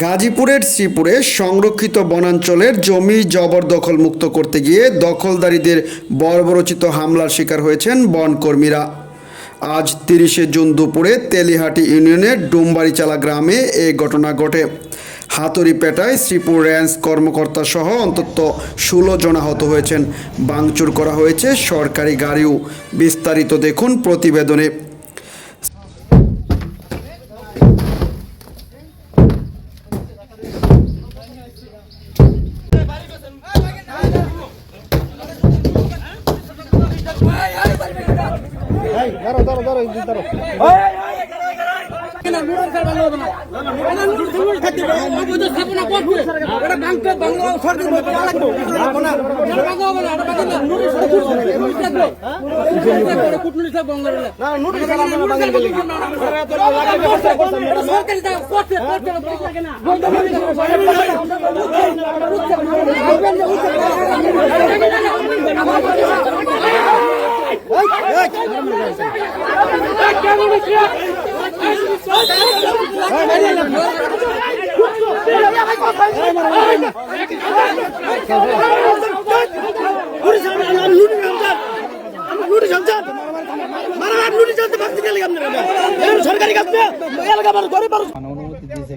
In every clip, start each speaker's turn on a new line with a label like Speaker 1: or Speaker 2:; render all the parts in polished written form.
Speaker 1: গাজীপুরের শ্রীপুরে সংরক্ষিত বনাঞ্চলের জমি জবরদখল মুক্ত করতে গিয়ে দখলদারীদের বর্বরোচিত হামলার শিকার হয়েছেন বনকর্মীরা। আজ ৩০শে জুন দুপুরে তেলিহাটি ইউনিয়নের ডুমবাড়িচালা গ্রামে এই ঘটনা ঘটে। হাতুড়িপেটায় শ্রীপুর রেঞ্জ কর্মকর্তা সহ অন্তত ১৬ জন আহত হয়েছেন। ভাঙচুর করা হয়েছে সরকারি গাড়িও। বিস্তারিত দেখুন প্রতিবেদনে।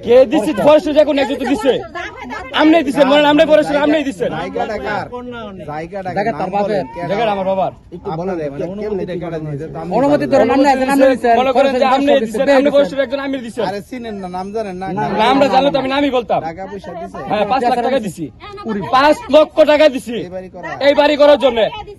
Speaker 2: কে দিচ্ছে ফরেস্ট যখন একজন তো দিচ্ছে আমনে দিচ্ছে মানে আমনে ফরেস্ট আমনে দিচ্ছে
Speaker 3: জায়গাটা কার জায়গাটা
Speaker 2: জায়গা তার বাপের জায়গাটা আমার বাবার
Speaker 3: একটু বলে দেয় মানে কেমনে জায়গাটা নিতে
Speaker 2: অনুমতি তো আমনে আছে আমনে দিচ্ছে মনে করেন যে আমনে দিচ্ছে আমনে ফরেস্ট একজন আমনে দিচ্ছে
Speaker 3: আরে চিনেন না নাম জানেন না
Speaker 2: নামটা জানলে তো আমি নামই বলতাম।
Speaker 3: টাকা পয়সা দিছে
Speaker 2: হ্যাঁ ৫ লাখ টাকা দিছি ৫ লক্ষ টাকা দিছি এই বাড়ি করার জন্য।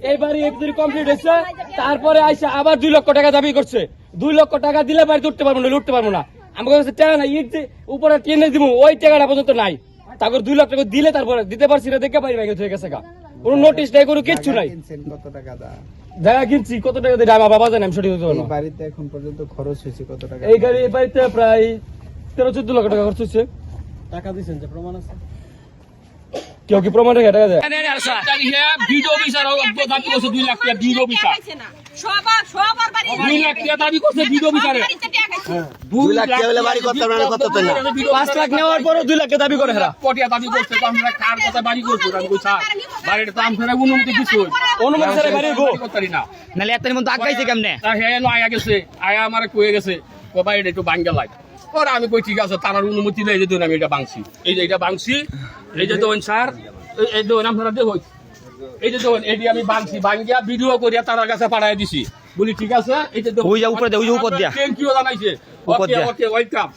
Speaker 2: এই বাড়ি একদিন কমপ্লিট হয়েছে, তারপরে আইসা আবার ২ লক্ষ টাকা দাবি করছে। ২ লক্ষ টাকা দিলে বাড়ি উঠতে পারবো না, উঠতে পারবো না। আমার কাছে টাকা নাই, ইট উপরে টেনে দিব ওই টাকাটা পর্যন্ত নাই। তারপর ২ লাখ টাকা দিলে তারপরে দিতে পারছি না, দেখে পারি হয়ে গেছে গা। কোনো নোটিশ নাই, কোনো কিচ্ছু নাই।
Speaker 3: কত টাকা দা
Speaker 2: জায়গা কিনছি কত টাকা দিয়ে আমার বাবা জানে, আমি সঠিক বলতে পারবো না।
Speaker 3: বাড়িতে এখন পর্যন্ত খরচ হয়েছে কত টাকা?
Speaker 2: এই গাড়ি এই বাড়িতে প্রায় ১৩-১৪ লক্ষ টাকা খরচ হচ্ছে।
Speaker 3: টাকা দিবেন যে প্রমাণ আছে?
Speaker 2: কেউ কি প্রমাণ রেখে টাকা দেয়?
Speaker 4: ভিডিও বিচার দাবি করছে ২ লাখ টাকা ভিডিও বিচার। ২ লাখ টাকা দাবি করছে ভিডিও বিচারে।
Speaker 3: ২ লাখ টাকা হলে বাড়ি করতে পারবে না, কত তো না।
Speaker 2: ৫ লাখ নেওয়ার পরে ২ লাখ দাবি করে হেরা।
Speaker 4: কটিয়া দাবি করছে তো আমরা কার কথা বাড়ি করছি আমি কই স্যার বাড়িটা তো আমরা অনুমতি দিছি।
Speaker 2: অনুমতি ছাড়া বাড়ি গো
Speaker 4: করতারি না।
Speaker 2: নালে এতদিন মধ্যে আগাইছে কেমনে?
Speaker 4: তা হে নো আয়া গেছে, আয়া আমারে কয়ে গেছে ও বাড়িটা একটু ভাঙ্গা লাগ। পরে আমি কই ঠিক আছে, তার অনুমতি নেই যে আমি এটা ভাঙছি। এই যে এটা ভাঙছি, এই যে দোন স্যার এই দোন আপনারা দেখো, এই যে দোন এটি আমি ভাঙছি, ভাঙ্গিয়া ভিডিও করিয়া তার কাছে পাঠায় দিছি। বলি ঠিক আছে, এই যে
Speaker 2: ওই যে উপরে দে, ওই যে উপর দিয়া
Speaker 4: থ্যাংক ইউ জানাইছে।
Speaker 2: উপর
Speaker 4: ওকে
Speaker 2: দিয়া।
Speaker 4: Okay welcome.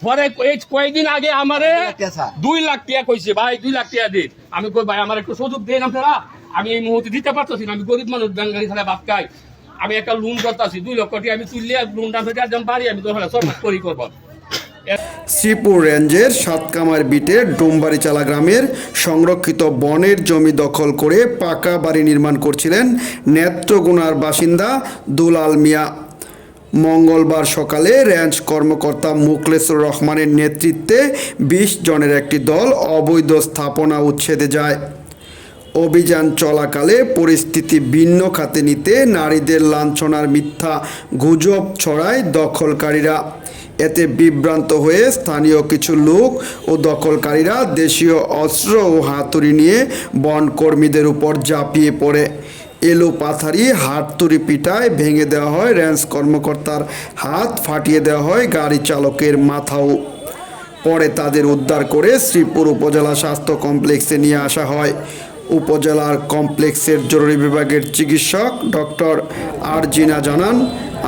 Speaker 4: পরে এই কয়েকদিন আগে আমারে ২ লাখ টাকা কইছে, ভাই 2 লাখ টাকা দিন। আমি কই ভাই আমার একটু সুযোগ দেন আপনারা, আমি এই মুহূর্তে দিতে পারতেছি না, আমি গরিব মানুষ, বাঙালি ছাড়া ভাত খাই। আমি একটা লোন করতেছি 2 লক্ষ টাকা, আমি তুললে লোনটা ফেটে একদম পারি, আমি তো সরকার করি করবো।
Speaker 1: শ্রীপুর রেঞ্জের সাতকামার বিটের ডুমবাড়িচালা গ্রামের সংরক্ষিত বনের জমি দখল করে পাকা বাড়ি নির্মাণ করছিলেন নেত্রকোনার বাসিন্দা দুলাল মিয়া। মঙ্গলবার সকালে রেঞ্জ কর্মকর্তা মুখলেসুর রহমানের নেতৃত্বে ২০ জনের একটি দল অবৈধ স্থাপনা উচ্ছেদে যায়। অভিযান চলাকালে পরিস্থিতি ভিন্ন খাতে নিতে নারীদের লাঞ্ছনার মিথ্যা গুজব ছড়ায় দখলকারীরা। এতে বিভ্রান্ত হয়ে স্থানীয় কিছু লোক ও দখলকারীরা দেশীয় অস্ত্র ও হাতুড়ি নিয়ে বনকর্মীদের উপর ঝাঁপিয়ে পড়ে। এলোপাথারি হাতুড়ি পিটায় ভেঙে দেওয়া হয় রেঞ্জ কর্মকর্তার হাত, ফাটিয়ে দেওয়া হয় গাড়ি চালকের মাথাও। পরে তাদের উদ্ধার করে শ্রীপুর উপজেলা স্বাস্থ্য কমপ্লেক্সে নিয়ে আসা হয়। উপজেলার কমপ্লেক্সের জরুরি বিভাগের চিকিৎসক ডক্টর আরজিনা জানান,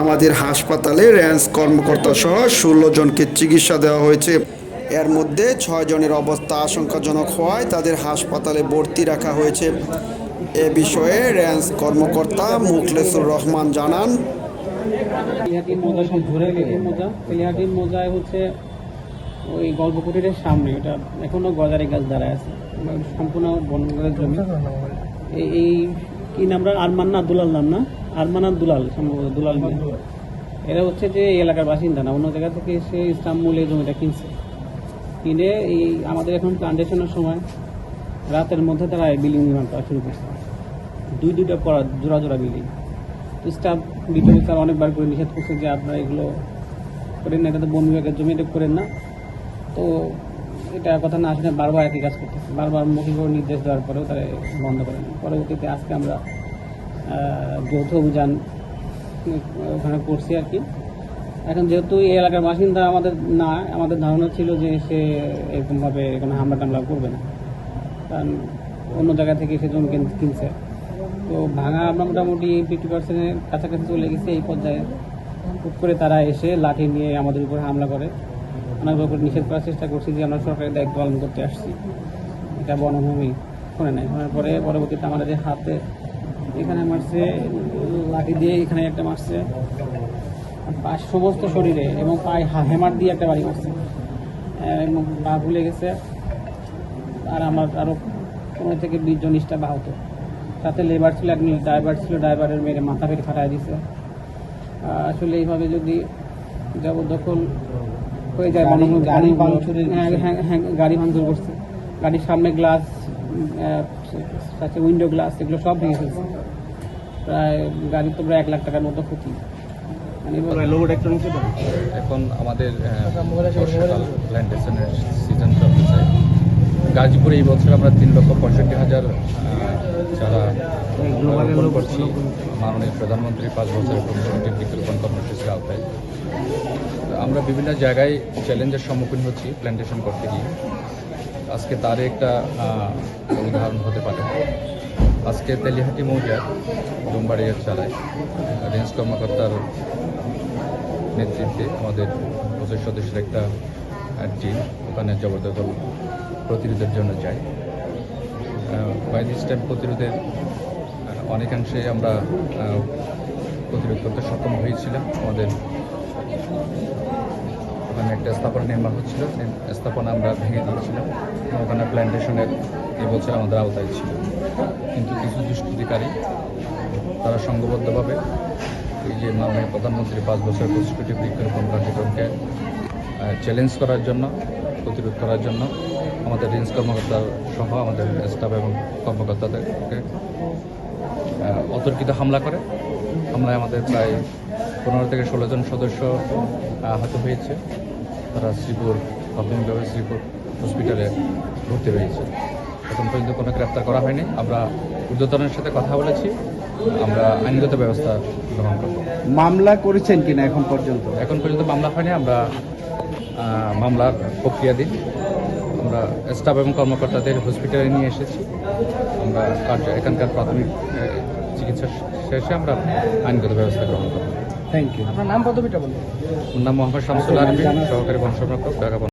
Speaker 1: আমাদের হাসপাতালে রেঞ্জ কর্মকর্তা সহ ১৬ জনকে চিকিৎসা দেওয়া হয়েছে। এর মধ্যে ৬ জনের অবস্থা আশঙ্কাজনক হওয়ায় তাদের হাসপাতালে ভর্তি রাখা হয়েছে। এ বিষয়ে রেঞ্জ কর্মকর্তা মুখলেসুর রহমান জানান,
Speaker 5: তেলিহাটির মোজায় হচ্ছে ওই গল্প কুটিরের সামনে, এটা এখনো গজারি গাছ দাঁড়ায় আছে, সম্পূর্ণ বনগাছের জমি। এই কি নাম, আরমান না দুলাল নাম না, আরমান আর দুলাল, সম্ভবত দুলাল মিয়া। এরা হচ্ছে যে এই এলাকার বাসিন্দা না, অন্য জায়গা থেকে এসে ইস্তাম্বুলে জমিটা কিনছে। কিনে এই আমাদের এখন প্লান্টেশনের সময় রাতের মধ্যে তারা বিল্ডিং নির্মাণ করা শুরু করছে, দুইটা পড়া জোড়া জোড়া বিল্ডিং। স্টাফ বিদ্যুৎ স্যার অনেকবার করে নিষেধ করছে যে আপনারা এগুলো করেন না, এটা তো বন বিভাগের জমি, এটা করেন না। তো এটা কথা না শুনে বারবার একই কাজ করতেছে, বারবার মৌখিক নির্দেশ দেওয়ার পরেও তারা বন্ধ করেন। পরবর্তীতে আজকে আমরা যৌথ অভিযান ওখানে করছি আর কি। এখন যেহেতু এই এলাকার বাসিন্দা আমাদের না, আমাদের ধারণা ছিল যে সে এরকমভাবে কোনো হামলা টামলা করবে না, কারণ অন্য জায়গা থেকে সে জমি কিনছে। তো ভাঙা আমরা মোটামুটি 50%-এর কাছাকাছি চলে গেছে। এই পর্যায়ে হুট করে তারা এসে লাঠি নিয়ে আমাদের উপর হামলা করে। আমরা উপর নিষেধ করার চেষ্টা করছি যে আমরা সরকারি দায়িত্ব পালন করতে আসছি, এটা বনভূমি শুনে নেয়। শোনার পরে পরবর্তীতে আমাদের হাতে এখানে মারছে, লাঠি দিয়ে এখানে একটা মারছে, সমস্ত শরীরে এবং পায়ে হেমার দিয়ে একটা বাড়ি করছে এবং পা ভুলে গেছে। আর আমার আরও 15 থেকে 20 জন স্টাফ আহত, সাথে লেবার ছিল, একজন ড্রাইভার ছিল, ড্রাইভারের মেরে মাথা ফেটে ফাটাই দিছে। আসলে এইভাবে যদি জবরদখল হয়ে যায়, গাড়ি ভাঙচুর করছে, গাড়ির সামনে গ্লাস, উইন্ডো গ্লাস, এগুলো সব ভেঙে ফেলছে। প্রায় গাড়ির তো প্রায় 1 লাখ টাকার মতো ক্ষতি।
Speaker 6: এখন আমাদের প্ল্যান্টেশনের সিজন চলতেছে। গাজীপুরে এই বছর আমরা 3,65,000 চারা রোপণ করছি মাননীয় প্রধানমন্ত্রী 5 বছরের কমিউনিটি বৃক্ষরোপণ কর্মসূচির আওতায়। আমরা বিভিন্ন জায়গায় চ্যালেঞ্জের সম্মুখীন হচ্ছি প্ল্যান্টেশন করতে গিয়ে। আজকে তার একটা উদাহরণ হতে পারে। আজকে তেলিহাটি মৌজার ডুমবাড়িয়ার চারায় রেঞ্জ কর্মকর্তার নেতৃত্বে আমাদের 25 সদস্যের একটা টিম ওখানে জবরদখল প্রতিরোধের জন্য যায়। বাই দিস টাইম প্রতিরোধের অনেকাংশে আমরা প্রতিরোধ করতে সক্ষম হয়েছিলাম। আমাদের ওখানে একটা স্থাপনা নির্মাণ হচ্ছিল, স্থাপনা আমরা ভেঙে দিয়েছিলাম। ওখানে প্ল্যান্টেশনের এই বছর আমাদের আওতায় ছিল, কিন্তু কিছু দুষ্কৃতিকারী তারা সংঘবদ্ধভাবে এই যে মাননীয় প্রধানমন্ত্রী 5 বছর 25 কোটি বৃক্ষরোপণ কার্যক্রমকে চ্যালেঞ্জ করার জন্য, প্রতিরোধ করার জন্য আমাদের রেঞ্জ কর্মকর্তার সহ আমাদের স্টাফ এবং কর্মকর্তাদেরকে অতর্কিত হামলা করে। হামলায় আমাদের প্রায় 15 থেকে 16 জন সদস্য আহত হয়েছে। তারা প্রাথমিকভাবে শ্রীপুর হসপিটালে ভর্তি হয়েছে। এখন পর্যন্ত কোনো গ্রেপ্তার করা হয়নি। আমরা ঊর্ধ্বতনের সাথে কথা বলেছি, আমরা আইনগত ব্যবস্থা গ্রহণ করব।
Speaker 3: মামলা করেছেন কিনা এখন পর্যন্ত?
Speaker 6: এখন পর্যন্ত মামলা হয়নি, আমরা মামলার প্রক্রিয়াধীন। আমরা স্টাফ এবং কর্মকর্তাদের হসপিটালে নিয়ে এসেছি। আমরা এখানকার প্রাথমিক চিকিৎসা শেষে আমরা আইনগত ব্যবস্থা গ্রহণ করব।
Speaker 3: Thank you.
Speaker 6: নাম মোহাম্মদ শামসুল আলমী, সহকারী বন সংরক্ষক, ঢাকা।